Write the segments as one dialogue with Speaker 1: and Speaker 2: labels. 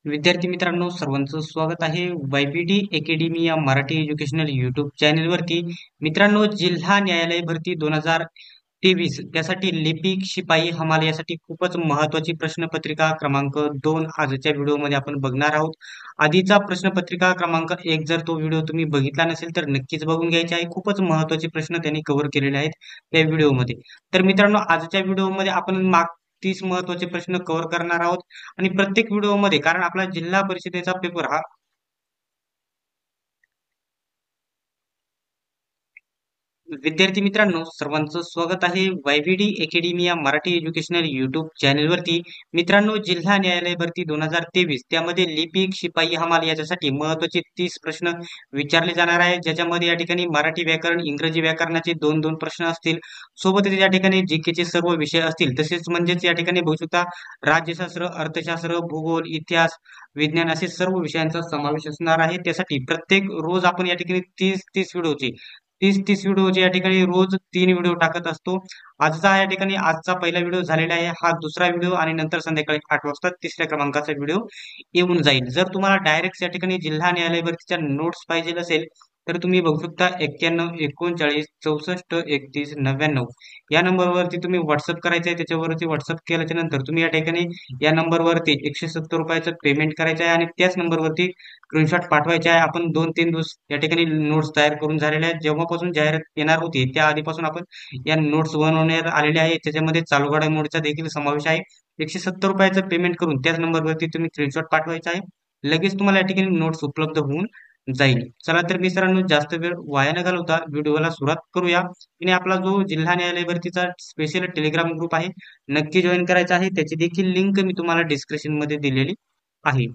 Speaker 1: विद्यार्थी मित्रांनो, सर्वांचं स्वागत आहे YPT अकॅडमी या मराठी एज्युकेशनल युट्यूब चॅनलवरती. मित्रांनो, जिल्हा न्यायालय भरती 2023 त्यासाठी लिपिक, शिपाई, हमाल यासाठी खूपच महत्त्वाची प्रश्नपत्रिका क्रमांक 2 आजच्या व्हिडिओमध्ये आपण बघणार आहोत. आधीचा प्रश्नपत्रिका क्रमांक 1 जर तो व्हिडिओ तुम्ही बघितला नसेल तर नक्कीच बघून घ्यायचे आहे. खूपच महत्त्वाचे प्रश्न त्यांनी कव्हर केलेले आहेत त्या व्हिडिओमध्ये. तर मित्रांनो, आजच्या व्हिडिओमध्ये आपण 30 महत्त्वाचे प्रश्न कव्हर करणार आहोत. आणि प्रत्येक व्हिडिओमध्ये कारण आपला जिल्हा परिषदेचा पेपर हा विद्यार्थी मित्रांनो, सर्वांचं स्वागत आहे YVD अकॅडमी या मराठी एज्युकेशनल युट्यूब चॅनलवरती. मित्रांनो, जिल्हा न्यायालय भरती 2023 त्यामध्ये लिपिक, शिपाई, हमाल याच्यासाठी महत्त्वाचे 30 प्रश्न विचारले जाणार आहे, ज्याच्यामध्ये या ठिकाणी मराठी व्याकरण, इंग्रजी व्याकरणाचे 2-2 प्रश्न असतील. सोबतच या ठिकाणी जीकेचे सर्व विषय असतील. तसेच म्हणजेच या ठिकाणी बघू शकता राज्यशास्त्र, अर्थशास्त्र, भूगोल, इतिहास, विज्ञान असे सर्व विषयांचा समावेश असणार आहे. त्यासाठी प्रत्येक रोज आपण या ठिकाणी 30 व्हिडिओचे 30 व्हिडिओ या ठिकाणी रोज 3 व्हिडिओ टाकत असतो. आजचा पहिला व्हिडिओ झालेला आहे, हा दुसरा व्हिडिओ आणि नंतर संध्याकाळी 8 वाजता तिसऱ्या क्रमांकाचा व्हिडिओ येऊन जाईल. जर तुम्हाला डायरेक्ट या ठिकाणी जिल्हा न्यायालय भरतीच्या नोट्स पाहिजे असेल तर तुम्ही बघू शकता 91 39 64 31 99 या नंबरवरती तुम्ही व्हॉट्सअप करायचं आहे. त्याच्यावरती व्हॉट्सअप केल्याच्या नंतर तुम्ही या ठिकाणी या नंबरवरती 170 रुपयाचं पेमेंट करायचं आहे आणि त्याच नंबरवरती स्क्रीनशॉट पाठवायचे आहे. आपण 2-3 दिवस या ठिकाणी नोट्स तयार करून झालेल्या आहेत. जेव्हापासून जाहिरात येणार होती त्या आधीपासून आपण या नोट्स बनवण्यात आलेल्या आहेत. त्याच्यामध्ये चालू घडामोडीचा देखील समावेश आहे. 170 रुपयाचं पेमेंट करून त्याच नंबरवरती तुम्ही स्क्रीनशॉट पाठवायचा आहे. लगेच तुम्हाला या ठिकाणी नोट्स उपलब्ध होऊन जाईल. चला तर मित्रांनो, जास्त वेळ वाया न घालवता व्हिडिओला सुरुवात करूया. आणि आपला जो जिल्हा न्यायालय भरतीचा स्पेशल टेलिग्राम ग्रुप आहे नक्की जॉईन करायचा आहे. त्याची देखील लिंक मी तुम्हाला डिस्क्रिप्शन मध्ये दिलेली आहे.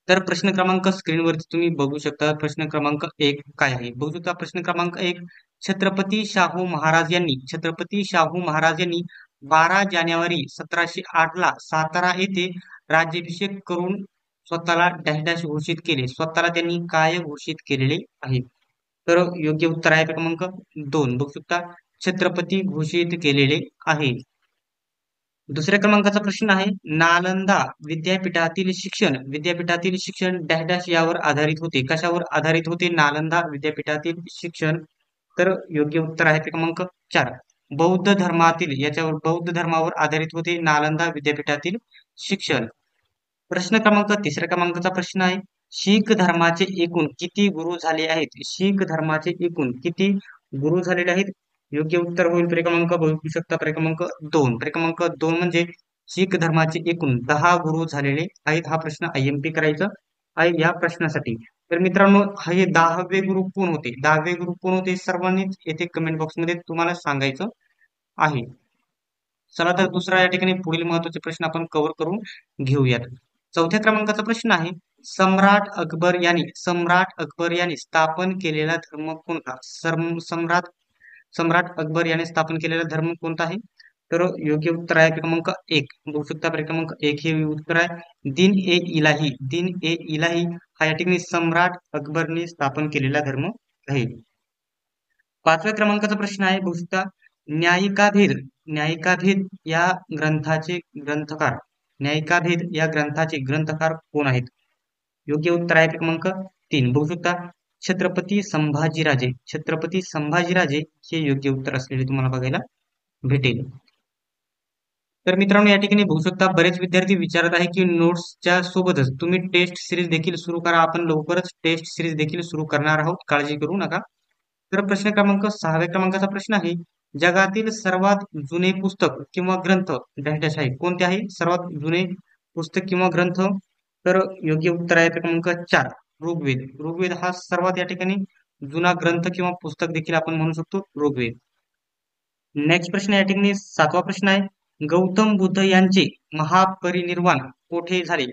Speaker 1: तर प्रश्न क्रमांक स्क्रीनवरती तुम्ही बघू शकता. प्रश्न क्रमांक 1 काय आहे बघू शकता. प्रश्न क्रमांक 1, छत्रपती शाहू महाराज यांनी 12 जानेवारी 1708 ला सातारा येथे राज्याभिषेक करून स्वतःला डॅश डॅश घोषित केले. स्वतःला त्यांनी काय घोषित केलेले आहे? तर योग्य उत्तर आहे क्रमांक 2 बघू शकता, छत्रपती घोषित केलेले आहे. दुसऱ्या क्रमांकाचा प्रश्न आहे, नालंदा विद्यापीठातील शिक्षण डॅश डॅश यावर आधारित होते. कशावर आधारित होते नालंदा विद्यापीठातील शिक्षण? तर योग्य उत्तर आहे क्रमांक 4, बौद्ध धर्मावर आधारित होते नालंदा विद्यापीठातील शिक्षण. प्रश्न क्रमांक तिसऱ्या क्रमांकाचा प्रश्न आहे, शीख धर्माचे एकूण किती गुरु झाले आहेत? शीख धर्माचे एकूण किती गुरु झालेले आहेत? योग्य उत्तर होईल क्रमांक बघू शकता क्रमांक 2. क्रमांक 2 म्हणजे शीख धर्माचे एकूण 10 गुरु झालेले आहेत. हा प्रश्न IMP करायचा आहे या प्रश्नासाठी. तर मित्रांनो, हे 10वे गुरु कोण होते? 10वे गुरु कोण होते? सर्वांनीच येथे कमेंट बॉक्समध्ये तुम्हाला सांगायचं आहे. चला तर दुसरा या ठिकाणी पुढील महत्वाचे प्रश्न आपण कव्हर करून घेऊयात. चौथ्या क्रमांकाचा प्रश्न आहे, सम्राट अकबर यांनी स्थापन केलेला धर्म कोणता? सम्राट अकबर याने स्थापन केलेला धर्म कोणता आहे? तर योग्य उत्तर आहे क्रमांक 1 बघू शकता. क्रमांक 1 हे उत्तर आहे, दिन ए इलाही हा या ठिकाणी सम्राट अकबरने स्थापन केलेला धर्म आहे. 5व्या क्रमांकाचा प्रश्न आहे, बघू शकता, न्यायिकाभेद या ग्रंथाचे ग्रंथकार कोण आहेत? योग्य उत्तर आहे क्रमांक 3 बघू शकता, छत्रपती संभाजीराजे हे योग्य उत्तर असलेले तुम्हाला बघायला भेटेल. तर मित्रांनो, या ठिकाणी बघू शकता बरेच विद्यार्थी विचारत आहे की नोट्सच्या सोबतच तुम्ही टेस्ट सिरीज देखील सुरू करा. आपण लवकरच टेस्ट सिरीज देखील सुरू करणार आहोत, काळजी करू नका. तर प्रश्न क्रमांक 6व्या क्रमांकाचा प्रश्न आहे, जगातील सर्वात जुने पुस्तक किंवा ग्रंथ डॅश डॅश आहे. कोणते आहे सर्वात जुने पुस्तक किंवा ग्रंथ? तर योग्य उत्तर आहे क्रमांक 4, ऋग्वेद हा सर्वात या ठिकाणी जुना ग्रंथ किंवा पुस्तक देखील आपण म्हणू शकतो ऋग्वेद. नेक्स्ट प्रश्न या ठिकाणी 7वा प्रश्न आहे, गौतम बुद्ध यांचे महापरिनिर्वाण कोठे झाले?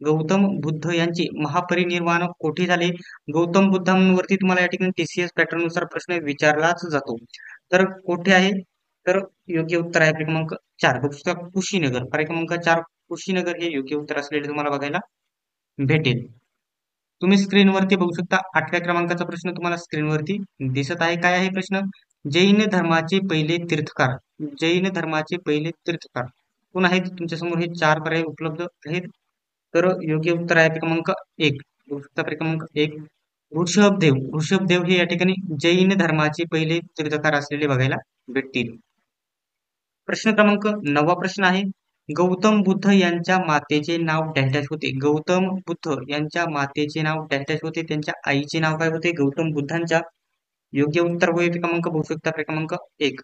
Speaker 1: गौतम बुद्ध यांचे महापरिनिर्वाण कोठे झाले? गौतम बुद्धांवरती तुम्हाला या ठिकाणी TCS पॅटर्न नुसार प्रश्न विचारलाच जातो. तर कोठे आहे? तर योग्य उत्तर आहे क्रमांक 4 बघू शकता, कुशीनगर. क्रमांक 4 कुशीनगर हे योग्य उत्तर असलेले तुम्हाला बघायला भेटेल. तुम्ही स्क्रीनवरती बघू शकता 8व्या क्रमांकाचा प्रश्न तुम्हाला स्क्रीनवरती दिसत आहे. काय आहे प्रश्न? जैन धर्माचे पहिले तीर्थकार कोण आहेत? तुमच्या समोर हे 4 पर्याय उपलब्ध आहेत. तर योग्य उत्तर आहे क्रमांक एक. उत्तर क्रमांक एक ऋषभदेव. ऋषभदेव हे या ठिकाणी जैन धर्माचे पहिले तीर्थकार असलेले बघायला भेटतील. प्रश्न क्रमांक 9वा प्रश्न आहे. गौतम बुद्ध यांच्या मातेचे नाव डॅश डॅश होते. गौतम बुद्ध यांच्या मातेचे नाव डॅश डॅश होते. त्यांच्या आईचे नाव काय होते गौतम बुद्धांच्या? योग्य उत्तर होईल क्रमांक बघू शकता क्रमांक एक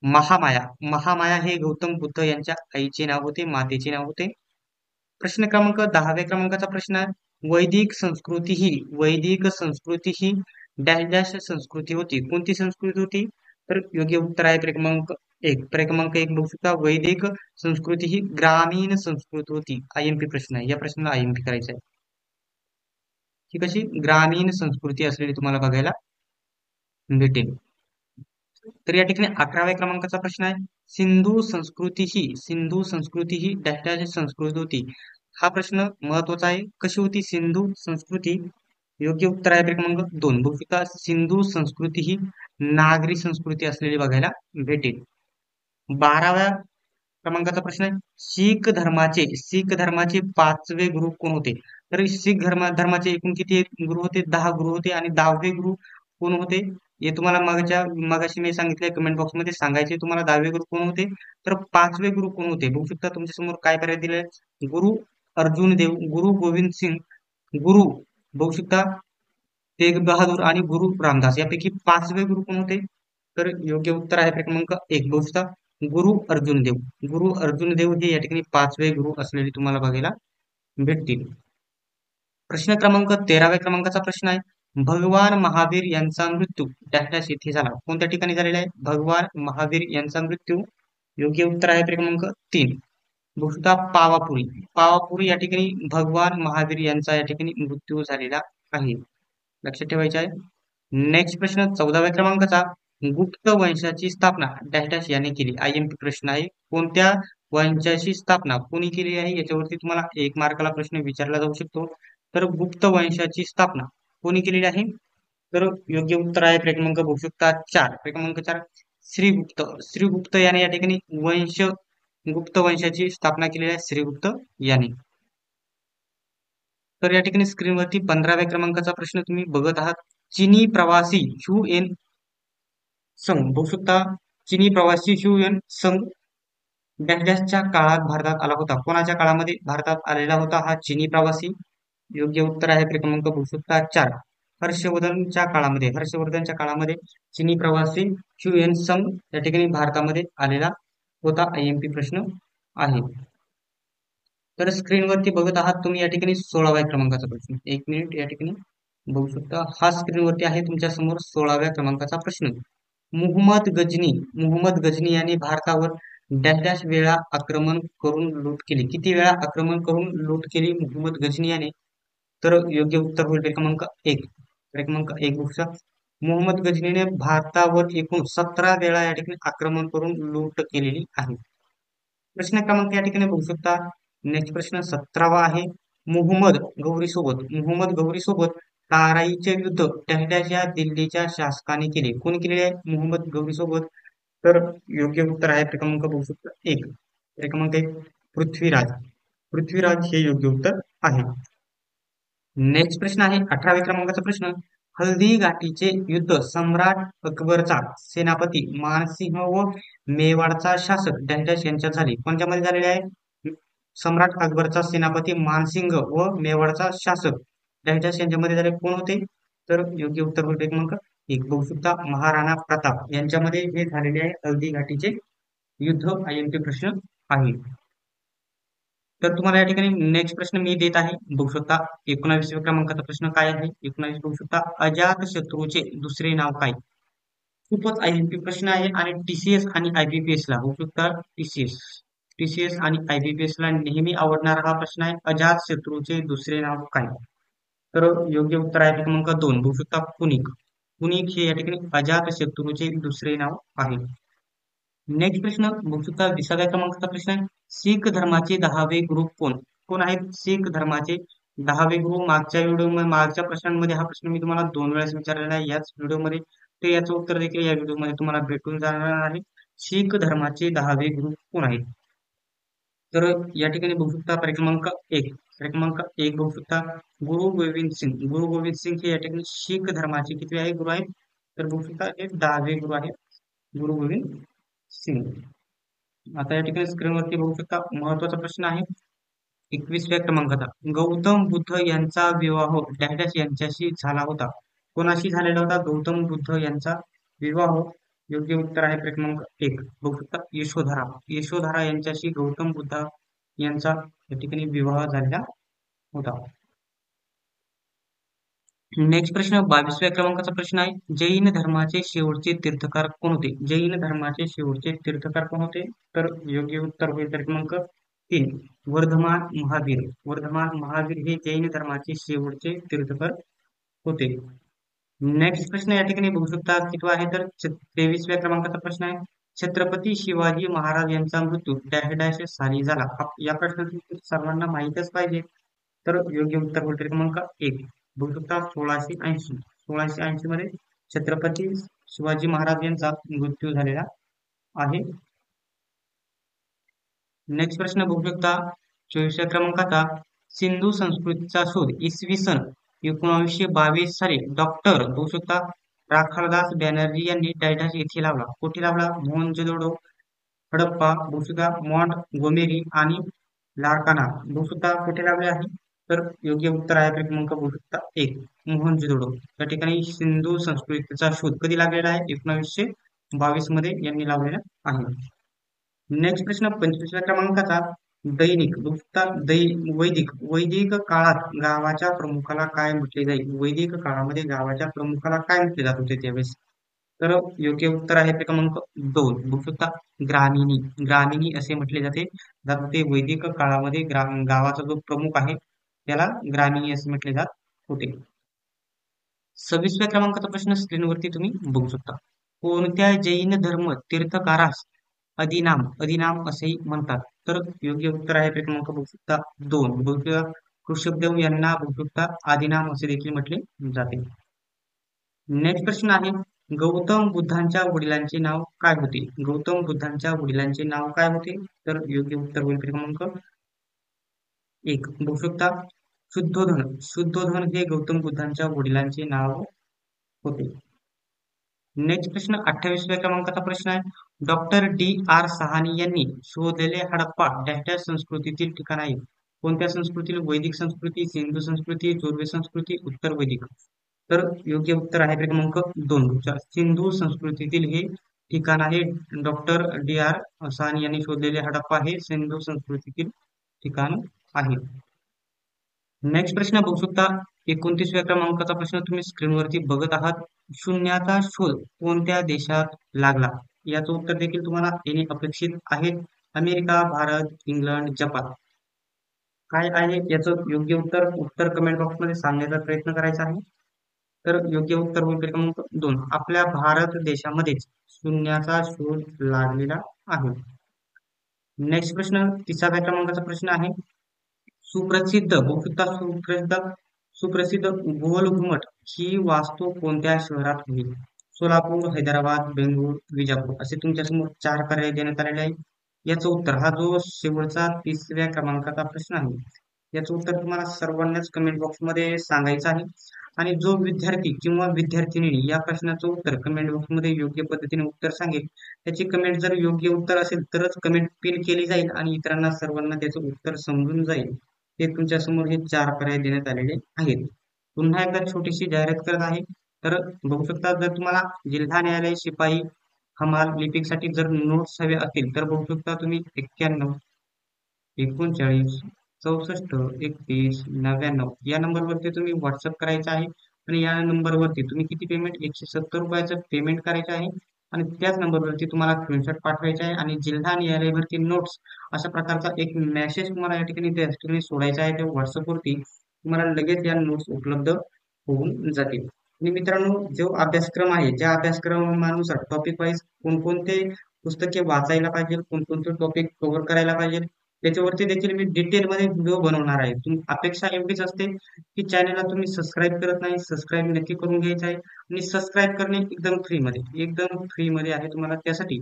Speaker 1: महामाया. महामाया हे गौतम बुद्ध यांच्या आईचे नाव होते, मातेचे नाव होते. प्रश्न क्रमांक 10व्या क्रमांकाचा प्रश्न आहे. वैदिक संस्कृती ही डॅश डॅश संस्कृती होती. कोणती संस्कृती होती? तर योग्य उत्तर आहे क्रमांक एक. क्रमांक एक बघू शकता. वैदिक संस्कृती ही ग्रामीण संस्कृती होती. आयएमपी प्रश्न आहे. या प्रश्नाला आयएमपी करायचा आहे. ही कशी ग्रामीण संस्कृती असलेली तुम्हाला बघायला भेटेल. तर या ठिकाणी 11व्या क्रमांकाचा प्रश्न आहे. सिंधू संस्कृती ही डॅश डॅश संस्कृती होती. हा प्रश्न महत्वाचा आहे. कशी होती सिंधू संस्कृती? योग्य उत्तर आहे क्रमांक दोन. बघू शकता सिंधू संस्कृती ही नागरी संस्कृती असलेली बघायला भेटेल. 12व्या क्रमांकाचा प्रश्न आहे. शीख धर्माचे 5वे गुरु कोण होते? तर शीख धर्माचे एकूण किती गुरु होते? 10 गुरु होते. आणि 10वे गुरु कोण होते? हे तुम्हाला मगाशी मी सांगितले कमेंट बॉक्स मध्ये सांगायचे तुम्हाला 10वे गुरु कोण होते. तर 5वे गुरु कोण होते? बघू शकता तुमच्या समोर काय पर्याय दिले. गुरु अर्जुन देव, गुरु गोविंद सिंग, गुरु बघू शकता तेग बहादूर आणि गुरु रामदास. यापैकी 5वे गुरु कोण होते? तर योग्य उत्तर आहे क्रमांक एक. बघू शकता गुरु अर्जुन देव. गुरु अर्जुन देव हे या ठिकाणी 5वे गुरु असलेले तुम्हाला बघायला भेटतील. प्रश्न क्रमांक 13व्या क्रमांकाचा प्रश्न आहे. भगवान महावीर यांचा मृत्यू डॅश डॅश येथे झाला. कोणत्या ठिकाणी झालेला आहे? भगवान महावीर यांचा मृत्यू. योग्य उत्तर आहे क्रमांक 3. बघू शकता पावापुरी. पावापुरी या ठिकाणी भगवान महावीर यांचा या ठिकाणी मृत्यू झालेला आहे. लक्षात ठेवायचे आहे. नेक्स्ट प्रश्न 14व्या क्रमांकाचा. गुप्त वंशाची स्थापना डॅश डॅश याने केली. आयएमपी प्रश्न आहे. कोणत्या वंशाची स्थापना कोणी केली आहे? याच्यावरती तुम्हाला 1 मार्काला प्रश्न विचारला जाऊ शकतो. तर गुप्त वंशाची स्थापना कोणी केलेली आहे? तर योग्य उत्तर आहे क्रमांक बघू शकता 4. क्रमांक 4 श्रीगुप्त. श्रीगुप्त याने या ठिकाणी गुप्त वंशाची स्थापना केलेली आहे श्रीगुप्त याने. तर या ठिकाणी स्क्रीनवरती 15व्या क्रमांकाचा प्रश्न तुम्ही बघत आहात. चीनी प्रवासी ह्यू संघ. बघू शकता चीनी प्रवासी ह्यू संघ डॅश डॅशच्या काळात भारतात आला होता. कोणाच्या काळामध्ये भारतात आलेला होता हा चीनी प्रवासी? योग्य उत्तर आहे क्रमांक बघू शकता 4. हर्षवर्धनच्या काळामध्ये चीनी प्रवासी ह्यू संघ या ठिकाणी भारतामध्ये आलेला होता. आयएमपी प्रश्न आहे. तर स्क्रीनवरती बघत आहात तुम्ही या ठिकाणी 16व्या क्रमांकाचा प्रश्न. 1 मिनिट या ठिकाणी बघू शकता. हा स्क्रीनवरती आहे तुमच्या समोर 16व्या क्रमांकाचा प्रश्न. मुहम्मद गजनी याने भारतावर डॅश डॅश वेळा आक्रमण करून लूट केली. किती वेळा आक्रमण करून लूट केली मुहम्मद गजनी याने? तर योग्य उत्तर होईल क्रमांक 1. क्रमांक 1 बघू शकता. मुहम्मद गजनीने भारतावर एकूण 17 वेळा या ठिकाणी आक्रमण करून लूट केलेली आहे. प्रश्न क्रमांक या ठिकाणी बघू शकता. नेक्स्ट प्रश्न 17वा आहे. मुहम्मद गौरी सोबत ताराईचे युद्ध डॅश डॅश या दिल्लीच्या शासकाने केले. कोणी केलेले आहे मुहम्मद गौरी सोबत? तर योग्य उत्तर आहे क्रमांक बघू शकता 1. क्रमांक 1 पृथ्वीराज हे योग्य उत्तर आहे. नेक्स्ट प्रश्न आहे 18व्या क्रमांकाचा प्रश्न. हल्दी घाटीचे युद्ध सम्राट अकबरचा सेनापती मानसिंह व मेवाडचा शासक डॅश डॅश यांच्यात झाले. कोणत्यामध्ये झालेले आहे? सम्राट अकबरचा सेनापती मानसिंह व मेवाडचा शासक डॅश डॅश यांच्यामध्ये झाले. कोण होते? तर योग्य उत्तर होते क्रमांक 1. बघू शकता महाराणा प्रताप यांच्यामध्ये हे झालेले आहे हल्दी घाटीचे युद्ध. आयएमपी प्रश्न आहे. तर तुम्हाला या ठिकाणी नेक्स्ट प्रश्न मी देत आहे. बघू शकता 19व्या क्रमांकाचा प्रश्न काय आहे? 19 बघू शकता. अजातशत्रूचे दुसरे नाव काय? खूपच आयएमपी प्रश्न आहे आणि टीसीएस आणि आयबीपीएस ला बघू शकता. टीसीएस आणि आयबीपीएस ला नेहमी आवडणारा हा प्रश्न आहे. अजातशत्रूचे दुसरे नाव काय? तर योग्य उत्तर आहे क्रमांक 2. बघू शकता पुनिक हे या ठिकाणी अजातशत्रूचे दुसरे नाव आहे. नेक्स्ट प्रश्न बघू शकता 20व्या क्रमांकाचा प्रश्न आहे. शीख धर्माचे 10वे गुरु कोण आहेत? शीख धर्माचे 10वे गुरु. मागच्या प्रश्नांमध्ये हा प्रश्न मी तुम्हाला 2 वेळेस विचारलेला आहे याच व्हिडिओमध्ये. तर याचं उत्तर देखील या व्हिडिओमध्ये तुम्हाला भेटून जाणार आहे. शीख धर्माचे 10वे गुरु कोण आहेत? तर या ठिकाणी बघू शकता क्रमांक एक बघू शकता गुरु गोविंद सिंग हे या ठिकाणी शीख धर्माचे किती आहे गुरु आहेत तर बघू शकता हे 10वे गुरु आहेत गुरु गोविंद सिंग. आता या ठिकाणी स्क्रीनवरती बघू शकता महत्वाचा प्रश्न आहे 21व्या क्रमांकाचा. गौतम बुद्ध यांचा विवाह डॅश डॅश यांच्याशी झाला होता. कोणाशी झालेला होता गौतम बुद्ध यांचा विवाह? योग्य उत्तर आहे क्रमांक 1 बघू शकता यशोधरा यांच्याशी गौतम बुद्ध यांचा या ठिकाणी विवाह झालेला होता. नेक्स्ट प्रश्न 22व्या क्रमांकाचा प्रश्न आहे जैन धर्माचे शेवटचे तीर्थकार कोण होते? जैन धर्माचे शेवटचे तीर्थकार कोण होते? तर योग्य उत्तर होईल क्रमांक 3 वर्धमान महावीर हे जैन धर्माचे शेवटचे तीर्थकर होते. नेक्स्ट प्रश्न या ठिकाणी बघू शकता किती आहे तर 23व्या क्रमांकाचा प्रश्न आहे छत्रपती शिवाजी महाराज यांचा मृत्यू डॅश डॅश साली झाला. या प्रश्नाचं उत्तर सर्वांना माहीतच पाहिजे. तर योग्य उत्तर होईल क्रमांक 1 बघू शकता 1680 मध्ये छत्रपती शिवाजी महाराज यांचा मृत्यू झालेला आहे. नेक्स्ट प्रश्न बघू शकता 24व्या क्रमांकाचा सिंधू संस्कृतीचा शोध इसवी सन 1922 साली डॉक्टर बघू शकता राखालदास बॅनर्जी यांनी डॅश येथे लावला. कुठे लावला? मोहनजोदडो, हडप्पा, बघू शकता मॉन्ट गोमेरी आणि लारकाना बघू शकता कुठे लावले आहे? तर योग्य उत्तर आहे क्रमांक बघू शकता 1 मोहनजोदडो. या ठिकाणी सिंधू संस्कृतीचा शोध कधी लागलेला आहे? 1922 मध्ये यांनी लावलेला आहे. नेक्स्ट प्रश्न 25व्या क्रमांकाचा वैदिक काळात गावाच्या प्रमुखाला काय म्हटले जाईल? वैदिक काळामध्ये गावाच्या प्रमुखाला काय म्हटले जात होते त्यावेळेस? तर योग्य उत्तर आहे क्रमांक 2 बघू शकता ग्रामिणी असे म्हटले जात होते. वैदिक काळामध्ये गावाचा जो प्रमुख आहे त्याला ग्रामिणी असे म्हटले जात होते. 26व्या क्रमांकाचा प्रश्न स्क्रीनवरती तुम्ही बघू शकता कोणत्या जैन धर्म तीर्थकारास अधिनाम असेही म्हणतात? तर योग्य उत्तर आहे क्रमांक बघू शकता 2 बघू शकता ऋषभदेव यांना बघू शकता आदिनाम असे देखील म्हटले जाते. नेक्स्ट प्रश्न आहे गौतम बुद्धांच्या वडिलांचे नाव काय होते? गौतम बुद्धांच्या वडिलांचे नाव काय होते? तर योग्य उत्तर होईल क्रमांक 1 बघू शकता शुद्धोधन हे गौतम बुद्धांच्या वडिलांचे नाव होते. नेक्स्ट प्रश्न 28व्या क्रमांकाचा प्रश्न आहे डॉक्टर D.R. सहानी यांनी शोधलेले हडप्पा डॅश संस्कृतीतील ठिकाण आहे. कोणत्या संस्कृतीतील? वैदिक संस्कृती, सिंधू संस्कृती, जोर्वे संस्कृती, उत्तर वैदिक. तर योग्य उत्तर आहे क्रमांक 2 सिंधू संस्कृतीतील हे ठिकाण आहे. Doctor D.R. सहानी यांनी शोधलेले हडप्पा हे सिंधू संस्कृतीतील ठिकाण आहे. नेक्स्ट प्रश्न बघू शकता 29व्या क्रमांकाचा प्रश्न तुम्ही स्क्रीनवरती बघत आहात शून्याचा शोध कोणत्या देशात लागला? याचं उत्तर देखील तुम्हाला येणे अपेक्षित आहे. America, Bharat, England, Japan. काय आहे याचं योग्य उत्तर कमेंट बॉक्स मध्ये सांगण्याचा प्रयत्न करायचा आहे. तर योग्य उत्तर होईल क्रमांक 2 आपल्या भारत देशामध्येच शून्याचा शोध लागलेला आहे. नेक्स्ट प्रश्न 30व्या क्रमांकाचा प्रश्न आहे सुप्रसिद्ध गोलघुमट ही वास्तू कोणत्या शहरात होईल? सोलापूर, हैदराबाद, बेंगळूर, विजापूर असे तुमच्यासमोर 4 पर्याय देण्यात आलेले आहे. याचं उत्तर हा जो शेवटचा 30व्या क्रमांकाचा प्रश्न आहे याचं उत्तर तुम्हाला सर्वांनाच कमेंट बॉक्स मध्ये सांगायचं आहे. आणि जो विद्यार्थी किंवा विद्यार्थिनी या प्रश्नाचं उत्तर कमेंट बॉक्स मध्ये योग्य पद्धतीने उत्तर सांगेल त्याची कमेंट जर योग्य उत्तर असेल तरच कमेंट पिन केली जाईल आणि इतरांना सर्वांना त्याचं उत्तर समजून जाईल. ते तुमच्या समोर हे 4 पर्याय देण्यात आलेले आहेत. पुन्हा एकदा छोटीशी जाहिरात करत आहे. तर बघू शकता जर तुम्हाला जिल्हा न्यायालय शिपाई हमाल लिपिकसाठी जर नोट्स हवे असतील तर बघू शकता तुम्ही 91 39 64 31 99 या नंबरवरती तुम्ही व्हॉट्सअप करायचं आहे आणि या नंबरवरती तुम्ही किती पेमेंट 170 रुपयाचं पेमेंट करायचं आहे आणि त्याच नंबरवरती तुम्हाला स्क्रीनशॉट पाठवायचा आहे आणि जिल्हा न्यायालय भरती नोट्स अशा प्रकारचा एक मेसेज तुम्हाला या ठिकाणी सोडायचा आहे. त्या व्हॉट्सअपवरती तुम्हाला लगेच या नोट्स उपलब्ध होऊन जातील. आणि मित्रांनो जो अभ्यासक्रम आहे ज्या अभ्यासक्रमानुसार टॉपिक वाईज कोणकोणते पुस्तके वाचायला पाहिजे कोणकोणते टॉपिक कव्हर करायला पाहिजे त्याच्यावरती देखील मी डिटेलमध्ये व्हिडिओ बनवणार आहे. अपेक्षा एवढीच असते की चॅनलला तुम्ही सबस्क्राईब करत नाही सबस्क्राईब नक्की करून घ्यायचं आहे आणि सबस्क्राईब करणे एकदम फ्रीमध्ये आहे तुम्हाला. त्यासाठी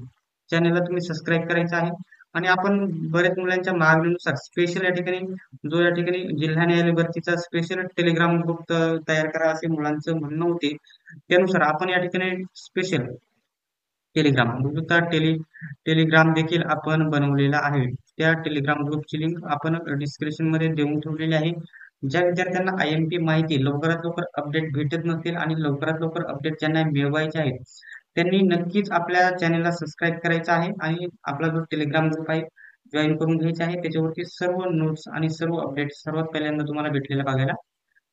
Speaker 1: चॅनलला तुम्ही सबस्क्राईब करायचं आहे आणि आपण बऱ्याच मुलांच्या मागणीनुसार स्पेशल या ठिकाणी जो या ठिकाणी जिल्हा न्यायालय भरतीचा स्पेशल टेलिग्राम ग्रुप तयार करा असे मुलांचं म्हणणं होते. त्यानुसार आपण या ठिकाणी स्पेशल टेलिग्राम ग्रुपचा टेलिग्राम देखील आपण बनवलेला आहे. त्या टेलिग्राम ग्रुपची लिंक आपण डिस्क्रिप्शन मध्ये देऊन ठेवलेली आहे. ज्या विद्यार्थ्यांना IMP माहिती लवकरात लवकर अपडेट भेटत नसतील आणि लवकरात लवकर अपडेट ज्यांना मिळवायचे आहेत, त्यांनी नक्कीच आपल्या चॅनेलला सबस्क्राईब करायचं आहे आणि आपला जो टेलिग्राम ग्रुप आहे जॉईन करून घ्यायचा आहे. त्याच्यावरती सर्व नोट्स आणि सर्व अपडेट सर्वात पहिल्यांदा तुम्हाला भेटलेला बघायला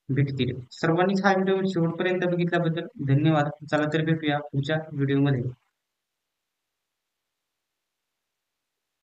Speaker 1: भेटतील. सर्वांनीच हा व्हिडिओ शेवटपर्यंत बघितल्याबद्दल धन्यवाद. चला तर भेटूया पुढच्या व्हिडिओमध्ये.